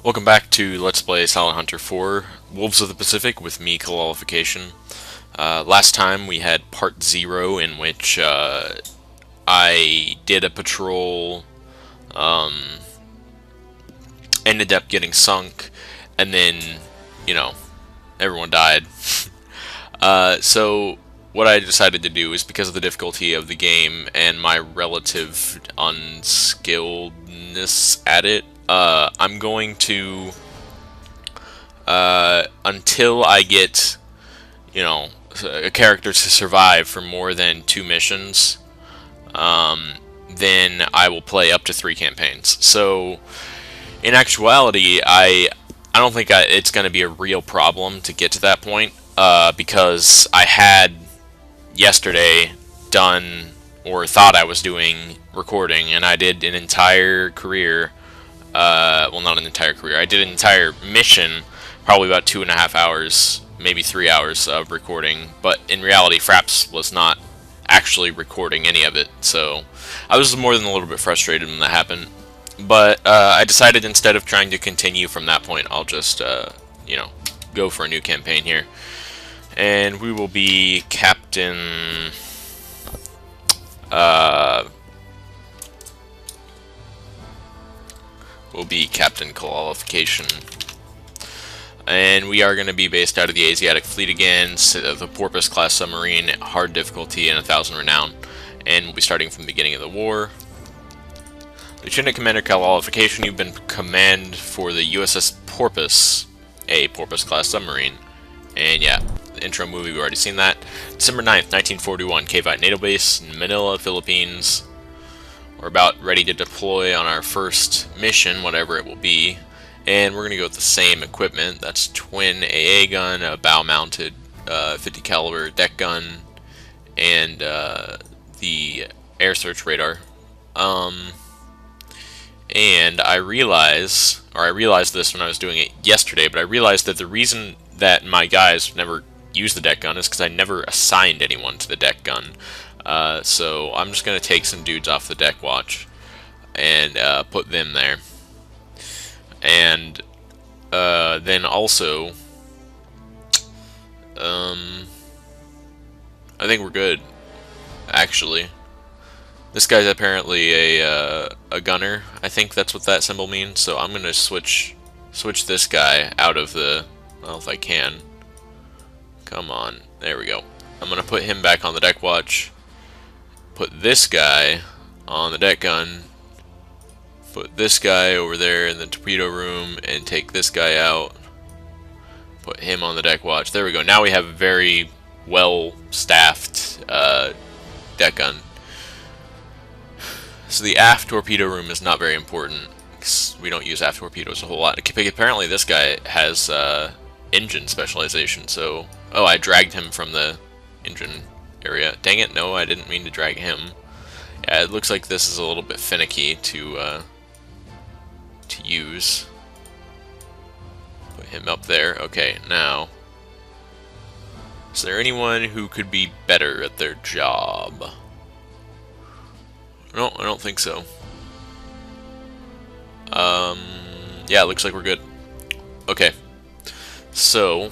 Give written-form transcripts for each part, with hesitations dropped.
Welcome back to Let's Play Silent Hunter 4 Wolves of the Pacific with me, Qualification. Last time we had part 0 in which I did a patrol, ended up getting sunk, and then, you know, everyone died. So what I decided to do is, because of the difficulty of the game and my relative unskilledness at it, I'm going to, until I get, a character to survive for more than 2 missions, then I will play up to 3 campaigns. So, in actuality, I don't think it's going to be a real problem to get to that point, because I had yesterday done, or thought I was doing, recording, and I did an entire career, well, not an entire career, I did an entire mission, probably about 2.5 hours, maybe 3 hours of recording, but in reality, Fraps was not actually recording any of it, so I was more than a little bit frustrated when that happened. But I decided, instead of trying to continue from that point, I'll just, go for a new campaign here. And we will be Captain... will be Captain Qualification. And we are going to be based out of the Asiatic Fleet again, the Porpoise class submarine, hard difficulty, and 1,000 renown. And we'll be starting from the beginning of the war. Lieutenant Commander Qualification, you've been command for the USS Porpoise, a Porpoise class submarine. And yeah, the intro movie, we've already seen that. December 9th, 1941, Cavite Naval Base in Manila, Philippines. We're about ready to deploy on our first mission, whatever it will be. And we're going to go with the same equipment. That's twin AA gun, a bow-mounted 50 caliber deck gun, and the air search radar. And I realized this when I was doing it yesterday, but I realized that the reason that my guys never use the deck gun is because I never assigned anyone to the deck gun. So I'm just going to take some dudes off the deck watch and put them there. And then also, I think we're good, actually. This guy's apparently a gunner. I think that's what that symbol means. So I'm gonna switch this guy out of the. Well, if I can. Come on, there we go. I'm gonna put him back on the deck watch. Put this guy on the deck gun. Put this guy over there in the torpedo room, and take this guy out. Put him on the deck watch. There we go. Now we have a very well staffed deck gun. So the aft torpedo room is not very important, because we don't use aft torpedoes a whole lot. Apparently this guy has engine specialization, so... Oh, I dragged him from the engine area. Dang it, no, I didn't mean to drag him. Yeah, it looks like this is a little bit finicky to use. Put him up there. Okay, now... Is there anyone who could be better at their job? No, I don't think so. Yeah, it looks like we're good. Okay. So,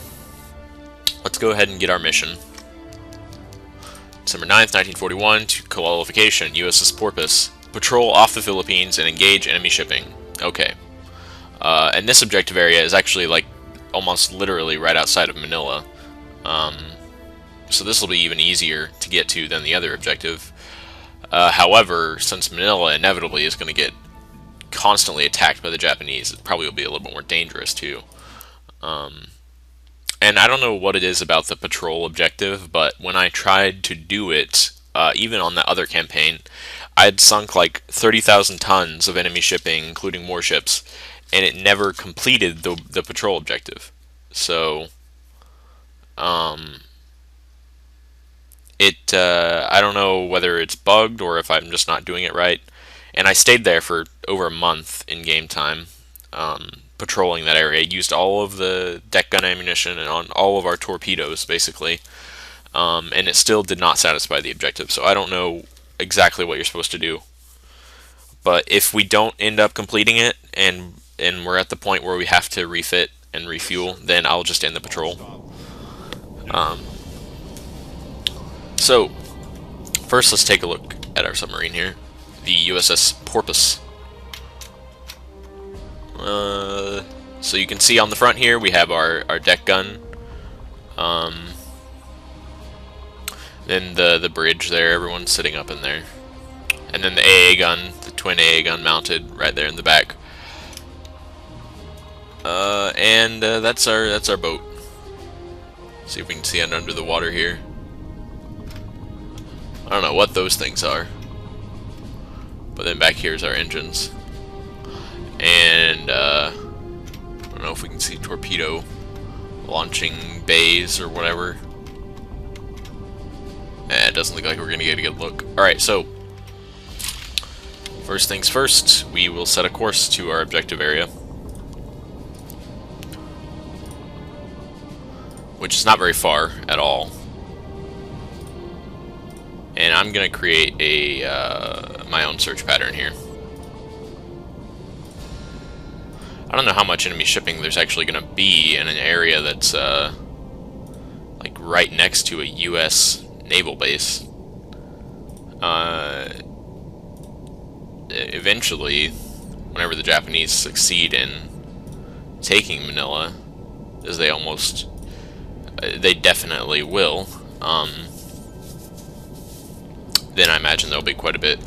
let's go ahead and get our mission. December 9th, 1941, to Qualification, USS Porpoise. Patrol off the Philippines and engage enemy shipping. Okay. And this objective area is actually, like, almost literally right outside of Manila. So this will be even easier to get to than the other objective. However, since Manila inevitably is going to get constantly attacked by the Japanese, it probably will be a little bit more dangerous too. And I don't know what it is about the patrol objective, but when I tried to do it, even on that other campaign, I'd sunk like 30,000 tons of enemy shipping, including warships, and it never completed the patrol objective. So, I don't know whether it's bugged or if I'm just not doing it right. And I stayed there for over a month in game time, patrolling that area. Used all of the deck gun ammunition and on all of our torpedoes, basically. And it still did not satisfy the objective. So I don't know exactly what you're supposed to do. But if we don't end up completing it, and and we're at the point where we have to refit and refuel, then I'll just end the patrol. So, first let's take a look at our submarine here. The USS Porpoise. So you can see on the front here we have our deck gun. Then the bridge there, everyone's sitting up in there. And then the AA gun, the twin AA gun mounted right there in the back. And that's our boat. See if we can see it under the water here. I don't know what those things are. But then back here's our engines. And I don't know if we can see torpedo launching bays or whatever. It doesn't look like we're gonna get a good look. Alright, so first things first, we will set a course to our objective area, which is not very far at all. And I'm gonna create a my own search pattern here. I don't know how much enemy shipping there's actually gonna be in an area that's like right next to a U.S. naval base. Eventually, whenever the Japanese succeed in taking Manila, as they definitely will, then I imagine there'll be quite a bit.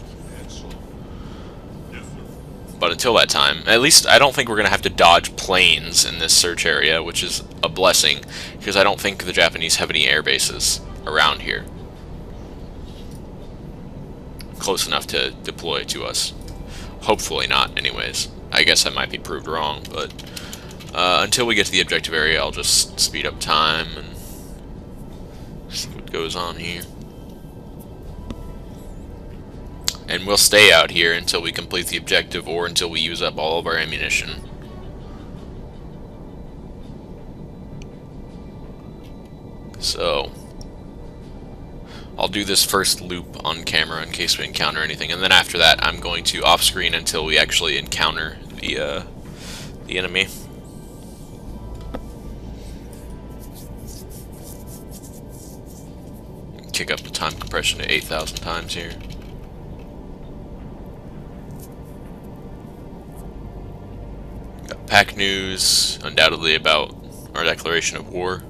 But until that time, at least I don't think we're going to have to dodge planes in this search area, which is a blessing, because I don't think the Japanese have any air bases around here close enough to deploy to us. Hopefully not, anyways. I guess I might be proved wrong, but until we get to the objective area, I'll just speed up time and see what goes on here. And we'll stay out here until we complete the objective or until we use up all of our ammunition. So, I'll do this first loop on camera in case we encounter anything, and then after that I'm going to off-screen until we actually encounter the enemy. Kick up the time compression to 8,000 times here. Got pack news, undoubtedly about our declaration of war.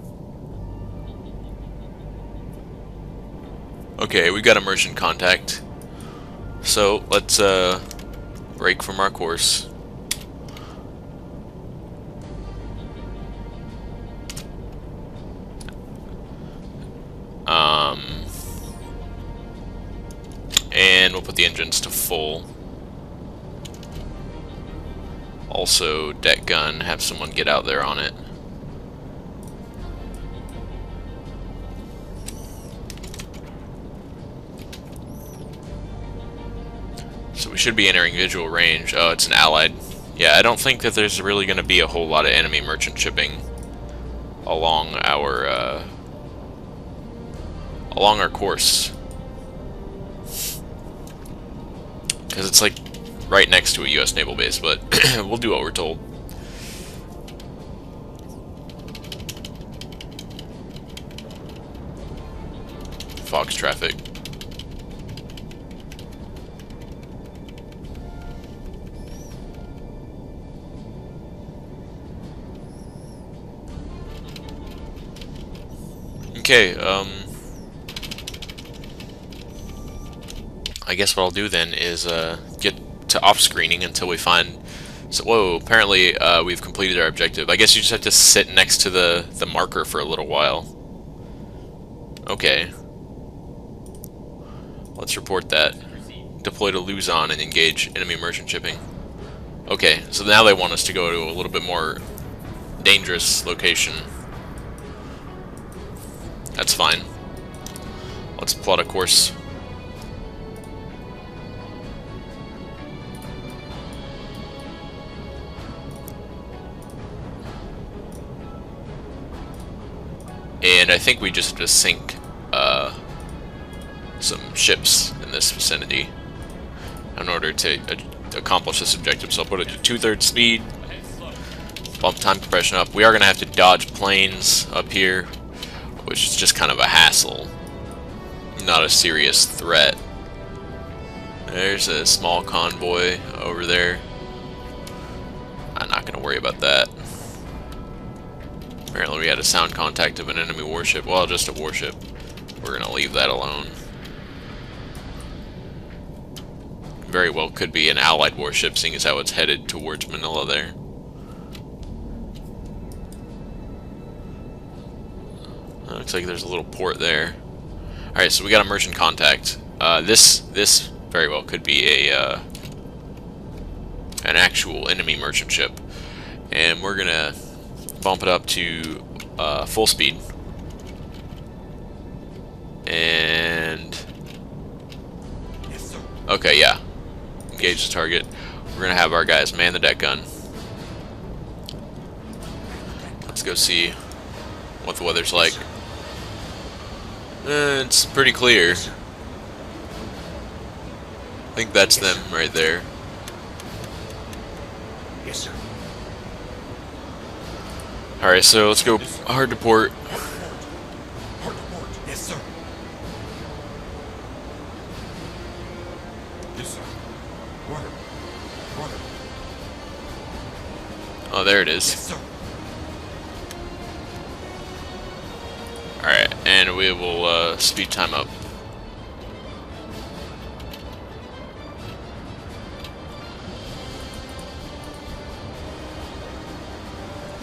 Okay, we got immersion contact. So let's break from our course. And we'll put the engines to full. Also, deck gun, have someone get out there on it. So we should be entering visual range. Oh, it's an allied. Yeah, I don't think that there's really going to be a whole lot of enemy merchant shipping along our course, because it's like right next to a U.S. naval base. But we'll do what we're told. Fox traffic. Okay, I guess what I'll do then is get to off-screening until we find... So, whoa, apparently we've completed our objective. I guess you just have to sit next to the marker for a little while. Okay. Let's report that. Deploy to Luzon and engage enemy merchant shipping. Okay, so now they want us to go to a little bit more dangerous location. That's fine. Let's plot a course. And I think we just have to sink some ships in this vicinity in order to accomplish this objective. So I'll put it to 2/3 speed. bump time compression up. We are going to have to dodge planes up here, which is just kind of a hassle. Not a serious threat. There's a small convoy over there. I'm not going to worry about that. Apparently we had a sound contact of an enemy warship. Well, just a warship. We're going to leave that alone. Very well could be an allied warship, seeing as how it's headed towards Manila there. Looks like there's a little port there. Alright, so we got a merchant contact. This very well could be a an actual enemy merchant ship. And we're gonna bump it up to full speed. And okay, yeah. Engage the target. We're gonna have our guys man the deck gun. Let's go see what the weather's like. It's pretty clear. I think that's them right there. Yes, sir. Alright, so let's go hard to port. Hard to port. Yes, sir. Yes, sir. Water. Water. Oh, there it is. Yes, sir. Alright, and we will speed time up.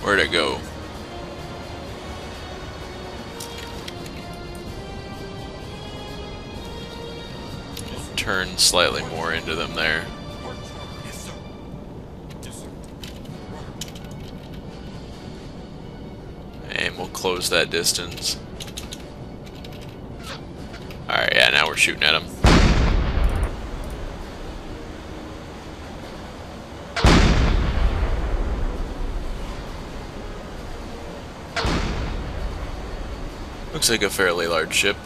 Where'd it go? Turn slightly more into them there. Yes, sir. Yes, sir. And we'll close that distance. Alright, yeah, now we're shooting at them. Looks like a fairly large ship.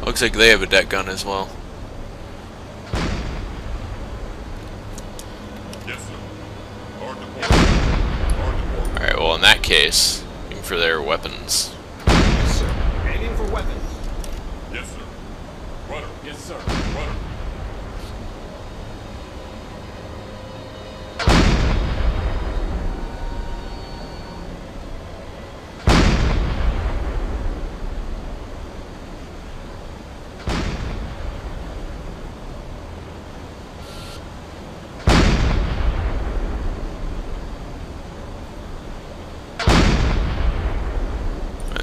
Looks like they have a deck gun as well. Yes, sir. Hard to port. Hard to port. Alright, well in that case, aim for their weapons. Yes, sir. Aiming for weapons. Yes, sir. Rudder. Yes, sir. Rudder.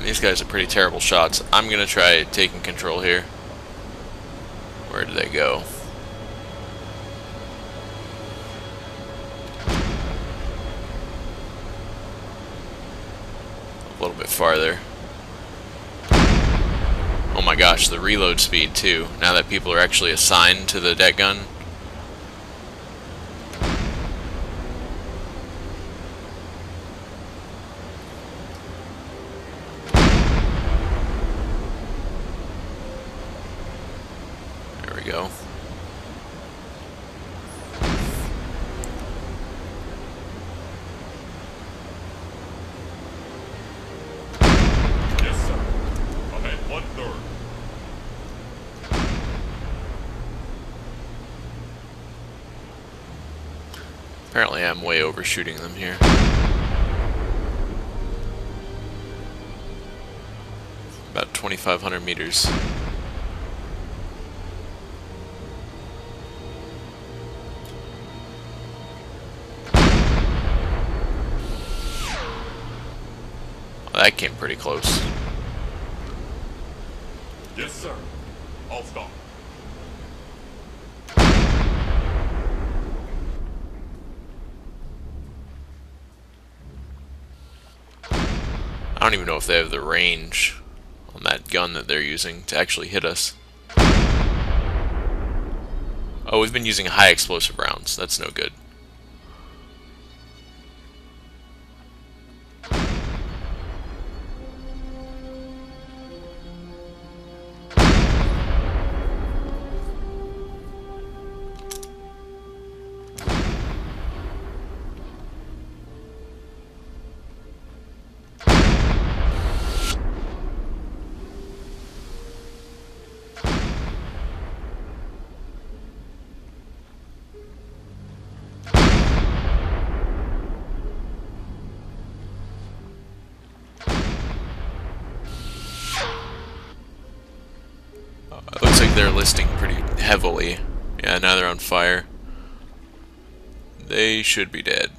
These guys are pretty terrible shots. I'm gonna try taking control here. Where did they go? A little bit farther. Oh my gosh, the reload speed too. Now that people are actually assigned to the deck gun. Go. Yes, sir. Ahead 1/3. Apparently I'm way overshooting them here. About 2,500 meters. That came pretty close. Yes, sir. I'll stop. I don't even know if they have the range on that gun that they're using to actually hit us. Oh, we've been using high explosive rounds. That's no good. listing pretty heavily. Yeah, now they're on fire. They should be dead.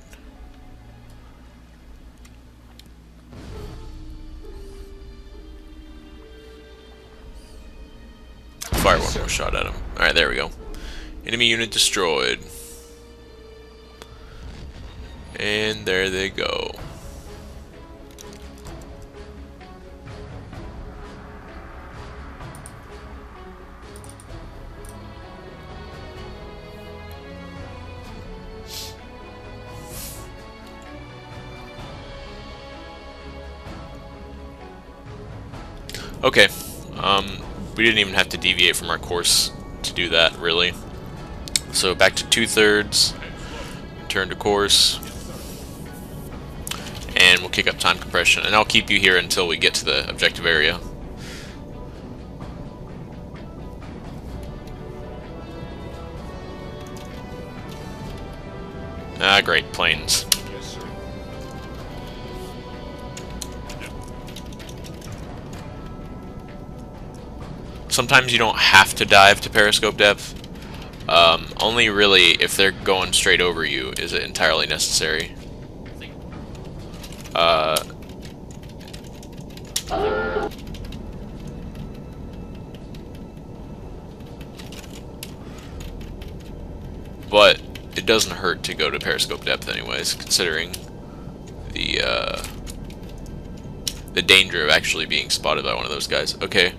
Fire one more shot at him. Alright, there we go. Enemy unit destroyed. And there they go. Okay, we didn't even have to deviate from our course to do that, really. So back to 2/3, turn to course, and we'll kick up time compression. And I'll keep you here until we get to the objective area. Ah, great, planes. Sometimes you don't have to dive to periscope depth. Only really if they're going straight over you is it entirely necessary. But it doesn't hurt to go to periscope depth anyways, considering the danger of actually being spotted by one of those guys. Okay.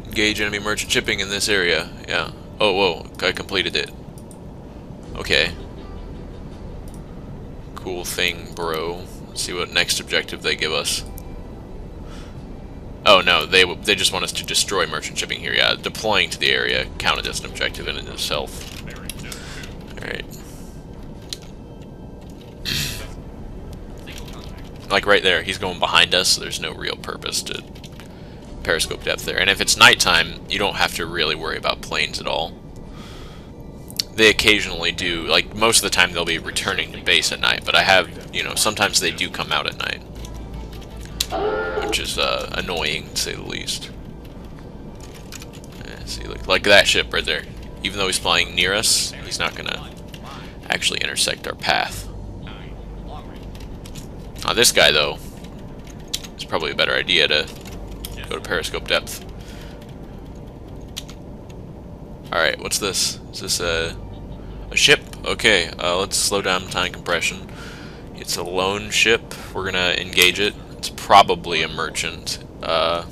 Engage enemy merchant shipping in this area. Yeah. Oh, whoa. I completed it. Okay. Cool thing, bro. Let's see what next objective they give us. Oh, no. They just want us to destroy merchant shipping here. Yeah. Deploying to the area counted as an objective in itself. Alright. Like right there. He's going behind us, so there's no real purpose to periscope depth there. And if it's nighttime, you don't have to really worry about planes at all. They occasionally do, like most of the time they'll be returning to base at night, but I have, you know, sometimes they do come out at night, which is annoying to say the least. See, like that ship right there. Even though he's flying near us, he's not gonna actually intersect our path. This guy though, it's probably a better idea to go to periscope depth. Alright, what's this? Is this a ship? Okay, let's slow down time compression. It's a lone ship. We're gonna engage it. It's probably a merchant. I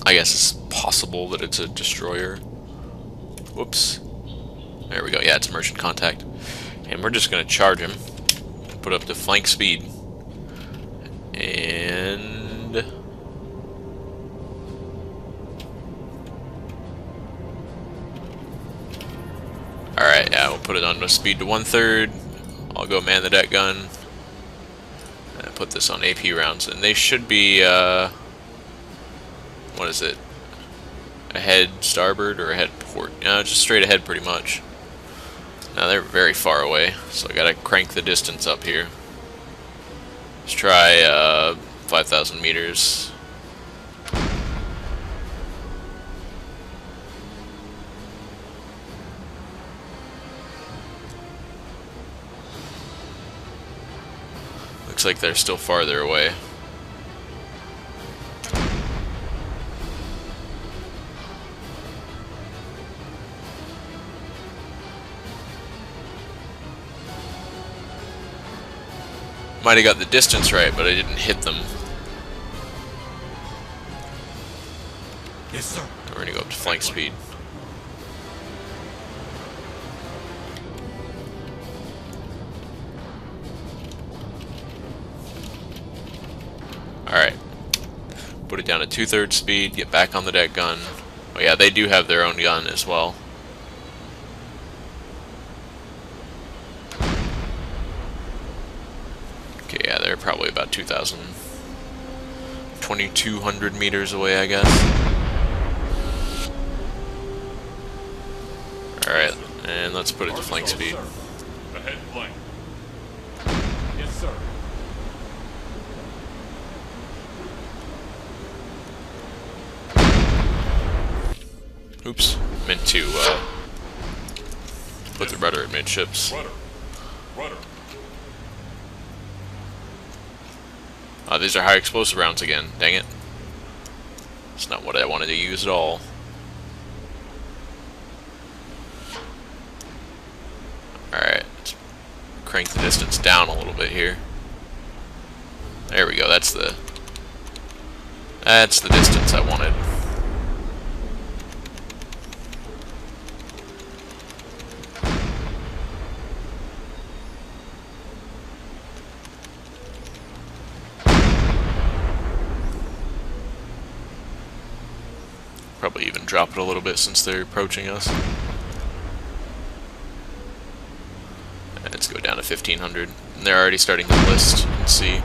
guess it's possible that it's a destroyer. Whoops. There we go. Yeah, it's a merchant contact. And we're just gonna charge him. Put up to flank speed. And alright, yeah, we'll put it on to speed to 1/3. I'll go man the deck gun. And put this on AP rounds. And they should be what is it? Ahead starboard or ahead port? No, just straight ahead pretty much. Now they're very far away, so I gotta crank the distance up here. Let's try 5,000 meters. Looks like they're still farther away. Might have got the distance right, but I didn't hit them. Yes, sir. We're gonna go up to flank speed. Alright. Put it down to 2/3 speed, get back on the deck gun. Oh yeah, they do have their own gun as well. Okay, yeah, they're probably about 2,200 meters away, I guess. Alright, and let's put it to flank speed. Ahead flank. Yes, sir. Oops, meant to put the rudder at midships. Rudder. Rudder. These are high explosive rounds again. Dang it. It's not what I wanted to use at all. Alright, let's crank the distance down a little bit here. There we go, that's the distance I wanted. Probably even drop it a little bit since they're approaching us. Let's go down to 1500. And they're already starting to list and see.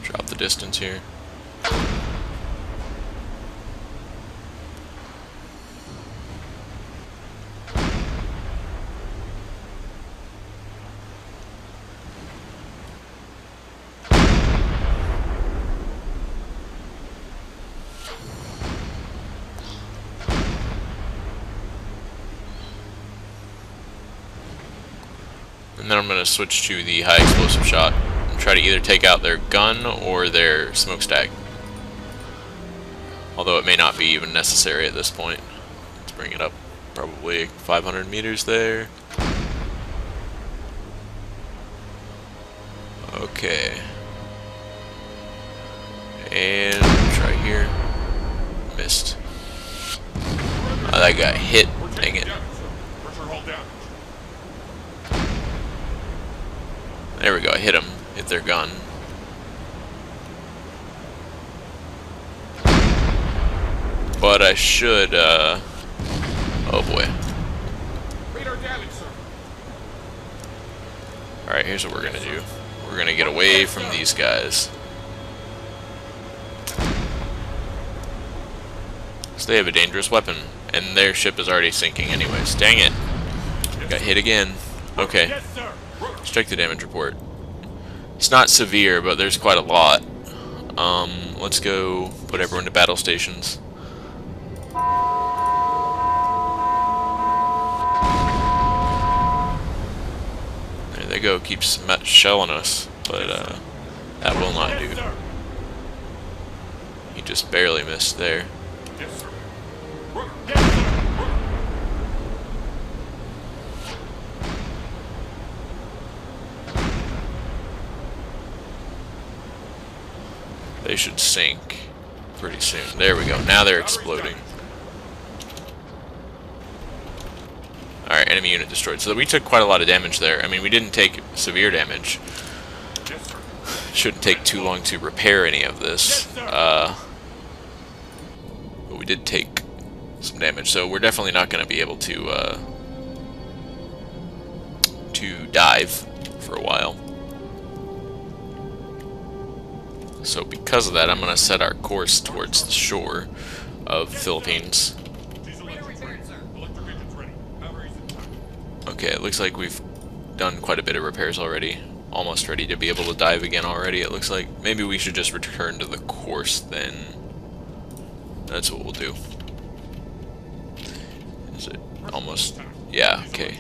Drop the distance here. And then I'm going to switch to the high explosive shot. Try to either take out their gun or their smokestack. Although it may not be even necessary at this point. Let's bring it up probably 500 meters there. Okay. And try here. Missed. That got hit. Dang it. There we go, I hit him. Hit their gun. But I should, oh boy. Alright, here's what we're gonna do. We're gonna get away from these guys. So they have a dangerous weapon, and their ship is already sinking anyways. Dang it. Got hit again. Okay. Let's check the damage report. It's not severe, but there's quite a lot. Let's go put everyone to battle stations. There they go, keeps shelling us, but that will not do. He just barely missed there. They should sink pretty soon. There we go. Now they're exploding. Alright, enemy unit destroyed. So we took quite a lot of damage there. I mean, we didn't take severe damage. Shouldn't take too long to repair any of this. But we did take some damage. So we're definitely not going to be able to dive for a while. So because of that, I'm going to set our course towards the shore of the Philippines. Okay, it looks like we've done quite a bit of repairs already. Almost ready to be able to dive again already, it looks like. Maybe we should just return to the course then. That's what we'll do. Is it almost... Yeah, okay.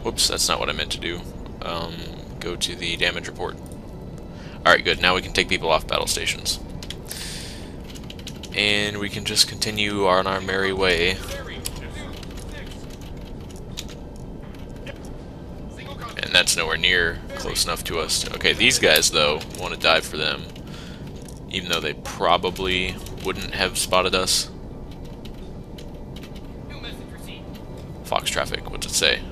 Whoops, that's not what I meant to do. Go to the damage report. Alright, good. Now we can take people off battle stations. And we can just continue on our merry way. And that's nowhere near close enough to us. Okay, these guys, though, want to dive for them. Even though they probably wouldn't have spotted us. Fox traffic, what's it say?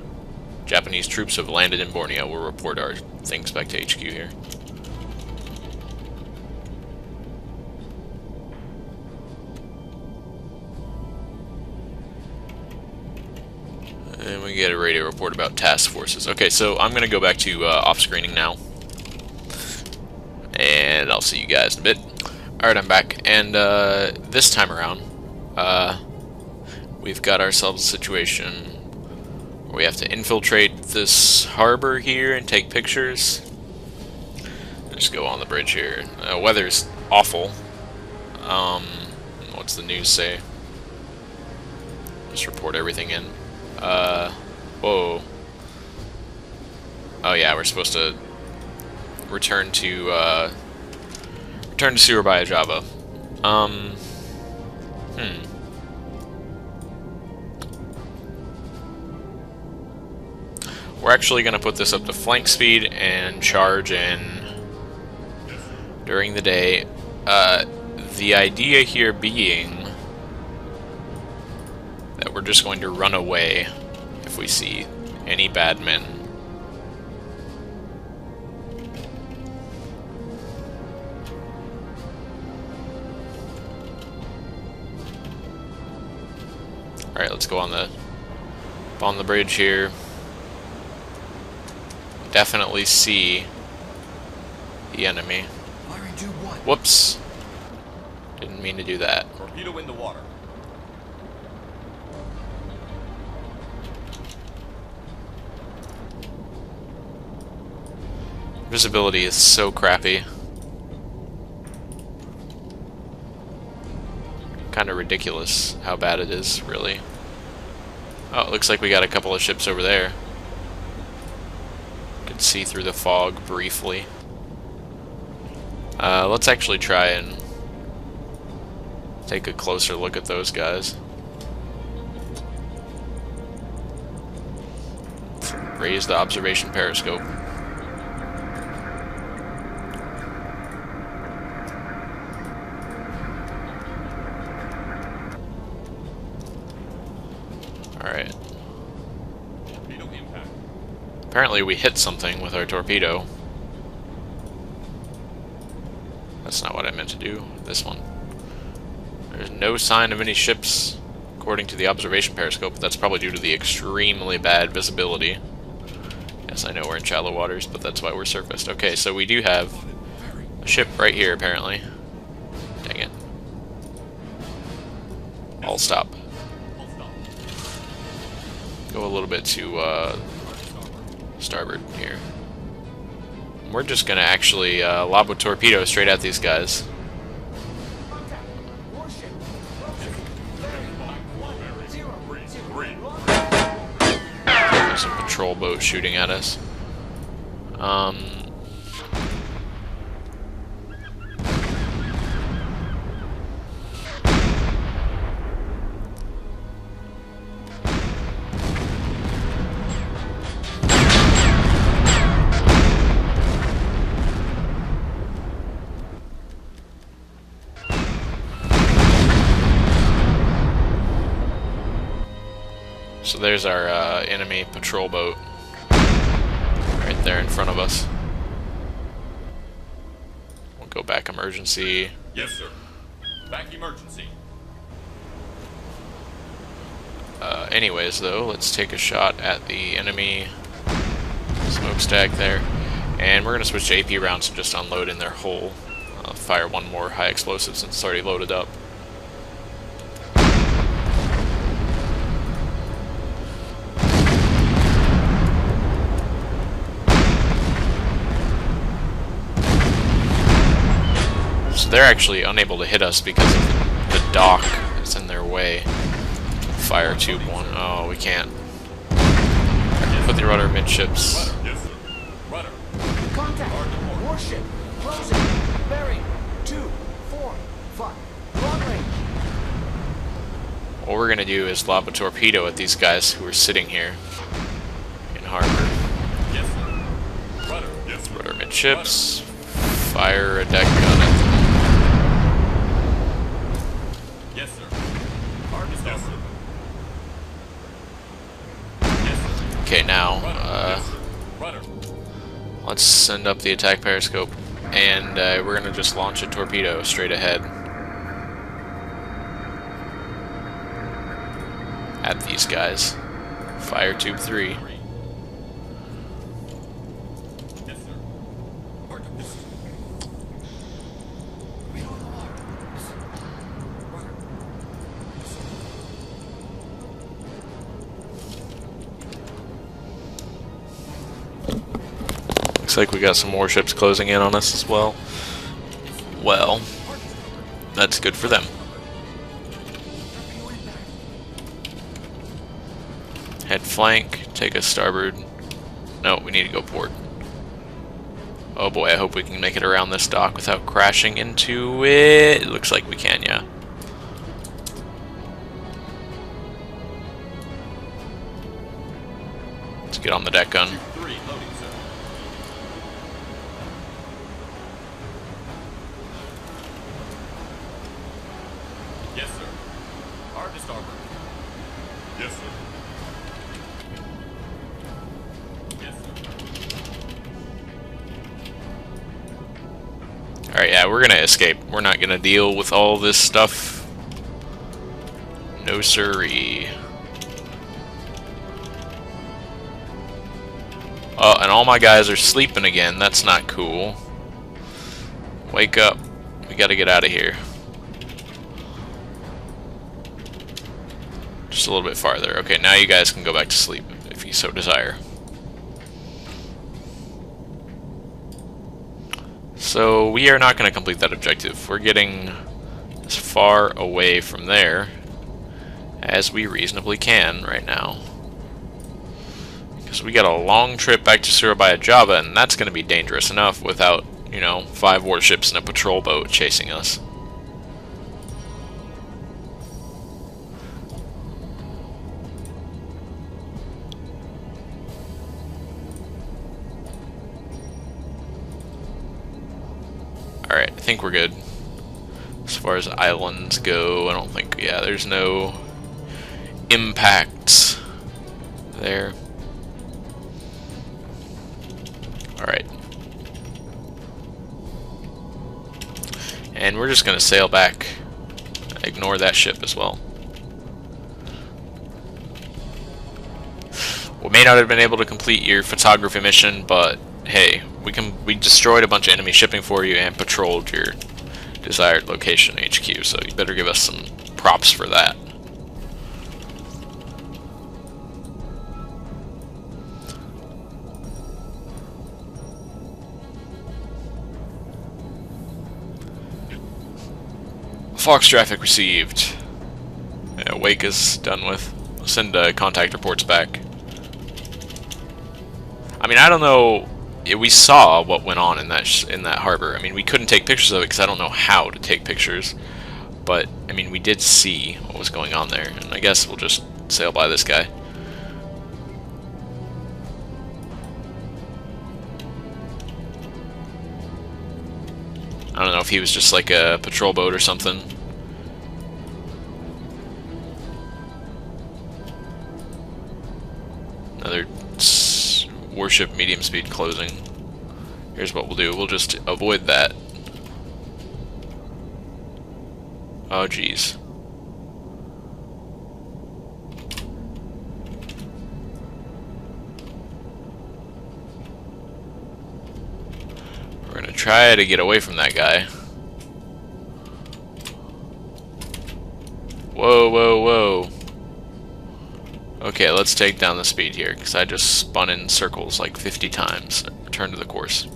Japanese troops have landed in Borneo. We'll report our things back to HQ here. And We get a radio report about task forces. Okay, so I'm going to go back to off-screening now. And I'll see you guys in a bit. Alright, I'm back. And this time around, we've got ourselves a situation where we have to infiltrate this harbor here and take pictures. Just go on the bridge here. Weather's awful. What's the news say? Just report everything in. Whoa. Oh yeah, we're supposed to return to sewer by Java. We're actually gonna put this up to flank speed and charge in during the day. The idea here being that we're just going to run away if we see any bad men. Alright, let's go on the bridge here. Definitely see the enemy. Whoops. Didn't mean to do that. Torpedo in the water. Visibility is so crappy. Kind of ridiculous how bad it is, really. Oh, it looks like we got a couple of ships over there. Can see through the fog briefly. Let's actually try and take a closer look at those guys. Raise the observation periscope. Alright. Apparently we hit something with our torpedo. That's not what I meant to do. This one. There's no sign of any ships according to the observation periscope, but that's probably due to the extremely bad visibility. Yes, I know we're in shallow waters, but that's why we're surfaced. Okay, so we do have a ship right here, apparently. Dang it. I'll stop. Go a little bit to starboard here. We're just gonna actually lob a torpedo straight at these guys. There's a patrol boat shooting at us. So there's our enemy patrol boat right there in front of us. We'll go back emergency. Yes, sir. Back emergency. Anyways, though, let's take a shot at the enemy smokestack there. And we're going to switch to AP rounds and just unload in their hull. Fire one more high explosive since it's already loaded up. So they're actually unable to hit us because of the dock that's in their way. Fire tube one. Oh, we can't. Put the rudder midships. Yes, sir. Rudder. Contact! Warship! Closing! Bearing! 245. Long range! What we're gonna do is lob a torpedo at these guys who are sitting here in harbor. Yes, sir. Rudder. Yes, sir. Rudder midships. Fire a deck gun at them. Yes, sir. Hard to stop, sir. Yes, sir. Okay, now, Yes, sir. Rudder. let's send up the attack periscope, and we're gonna just launch a torpedo straight ahead at these guys. Fire tube 3. Yes, sir. Order. Yes, sir. We on the water. Yes, sir. Order. Yes, sir. Looks like we got some warships closing in on us as well. Well, that's good for them. Head flank, take a starboard. No, we need to go port. Oh boy, I hope we can make it around this dock without crashing into it. It looks like we can, yeah. Let's get on the deck gun. 3 loading, sir. Yes, sir. Hard to starboard. Yes, sir. Yes, sir. Alright, yeah, we're gonna escape. We're not gonna deal with all this stuff. No siree. Oh, and all my guys are sleeping again. That's not cool. Wake up. We gotta get out of here. Just a little bit farther. Okay, now you guys can go back to sleep if you so desire. So we are not going to complete that objective. We're getting as far away from there as we reasonably can right now. Because we got a long trip back to Surabaya Java, and that's going to be dangerous enough without, you know, 5 warships and a patrol boat chasing us. Alright, I think we're good. As far as islands go, I don't think, yeah, there's no impacts there. Alright. And we're just going to sail back. Ignore that ship as well. We may not have been able to complete your photography mission, but hey, we destroyed a bunch of enemy shipping for you and patrolled your desired location HQ, so you better give us some props for that. Fox traffic received. Yeah, wake is done with. We'll send contact reports back. I mean, I don't know. We saw what went on in that harbor. I mean, we couldn't take pictures of it because I don't know how to take pictures. But I mean, we did see what was going on there, and I guess we'll just sail by this guy. I don't know if he was just like a patrol boat or something. Another warship medium speed closing. Here's what we'll do. We'll just avoid that. Oh geez. We're gonna try to get away from that guy. Whoa, whoa, whoa. Okay, let's take down the speed here, because I just spun in circles like 50 times. Return to the course.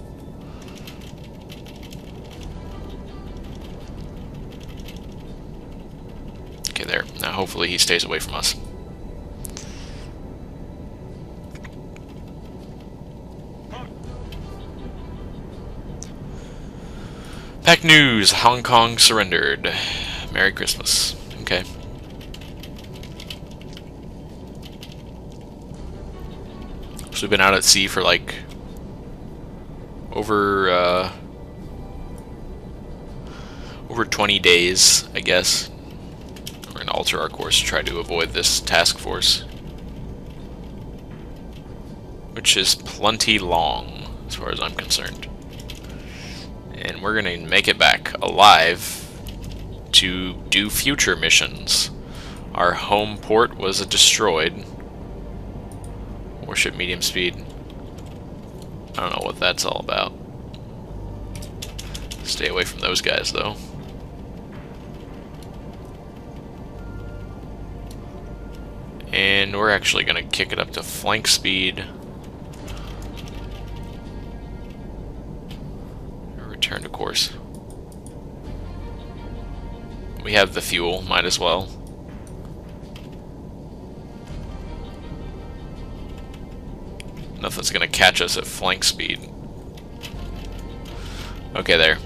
Okay, there. Now hopefully he stays away from us. Pack news. Hong Kong surrendered. Merry Christmas. Okay. So we've been out at sea for like over 20 days, I guess. We're gonna alter our course to try to avoid this task force, which is plenty long as far as I'm concerned. And we're gonna make it back alive to do future missions. Our home port was destroyed. Warship medium speed. I don't know what that's all about. Stay away from those guys, though. And we're actually going to kick it up to flank speed. Return to course. We have the fuel, might as well. Nothing's going to catch us at flank speed. Okay, there.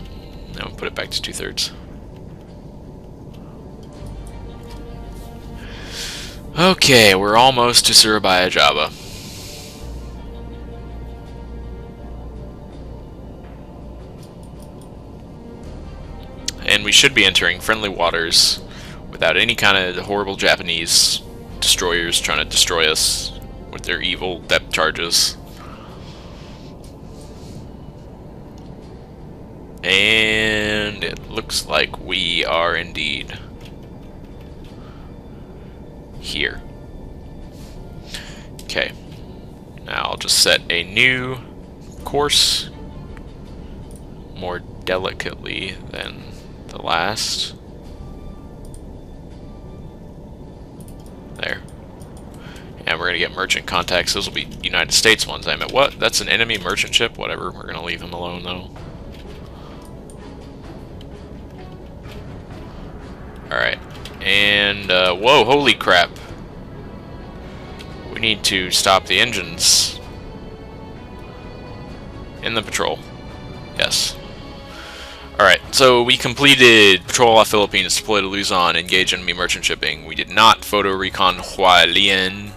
Now we'll put it back to 2/3. Okay, we're almost to Surabaya, Java. And we should be entering friendly waters without any kind of horrible Japanese destroyers trying to destroy us with their evil depth charges. And it looks like we are indeed here. Okay. Now I'll just set a new course more delicately than the last. There. And we're gonna get merchant contacts. Those will be United States ones. I meant, what? That's an enemy merchant ship? Whatever. We're gonna leave him alone, though. Alright. And, whoa, holy crap. We need to stop the engines in the patrol. Yes. Alright, so we completed patrol off Philippines, deploy to Luzon, engage enemy merchant shipping. We did not photo recon Hualien.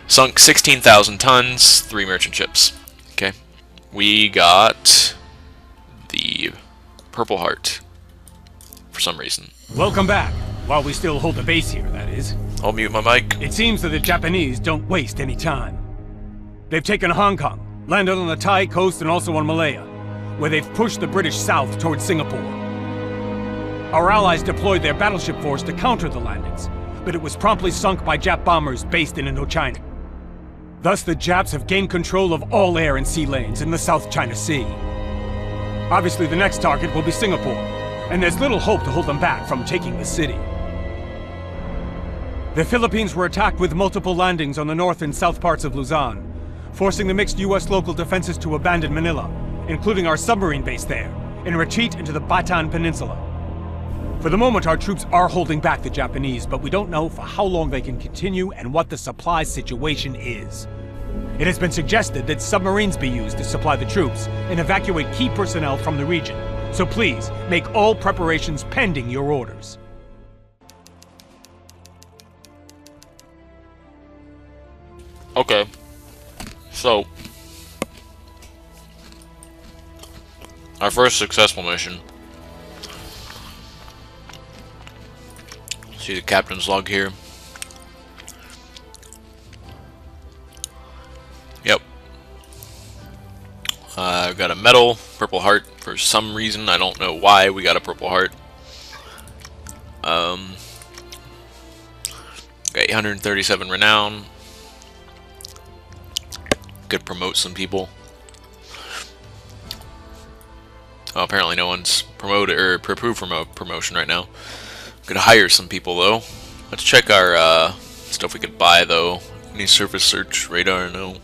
Sunk 16,000 tons, 3 merchant ships. Okay. We got the Purple Heart for some reason. Welcome back. While we still hold the base here, that is. I'll mute my mic. It seems that the Japanese don't waste any time. They've taken Hong Kong, landed on the Thai coast and also on Malaya, where they've pushed the British south towards Singapore. Our allies deployed their battleship force to counter the landings, but it was promptly sunk by Jap bombers based in Indochina. Thus, the Japs have gained control of all air and sea lanes in the South China Sea. Obviously, the next target will be Singapore, and there's little hope to hold them back from taking the city. The Philippines were attacked with multiple landings on the north and south parts of Luzon, forcing the mixed U.S. local defenses to abandon Manila, including our submarine base there, and retreat into the Bataan Peninsula. For the moment, our troops are holding back the Japanese, but we don't know for how long they can continue and what the supply situation is. It has been suggested that submarines be used to supply the troops and evacuate key personnel from the region. So please, make all preparations pending your orders. Okay. So, our first successful mission. See the captain's log here. Yep. I've got a medal, Purple Heart, for some reason. I don't know why we got a Purple Heart. Got 837 renown. Could promote some people. Oh, apparently no one's promoted or approved for promotion right now. Gonna hire some people though. Let's check our stuff we could buy though. Any surface search radar? No.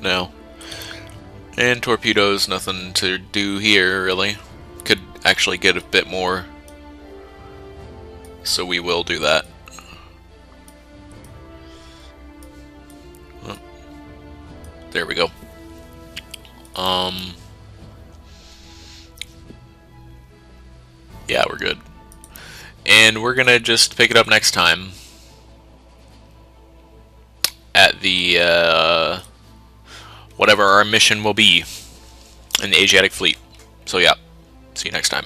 No. And torpedoes, nothing to do here really. Could actually get a bit more. So we will do that. Oh. There we go. Yeah, we're good. And we're gonna just pick it up next time at the whatever our mission will be in the Asiatic Fleet. So yeah, see you next time.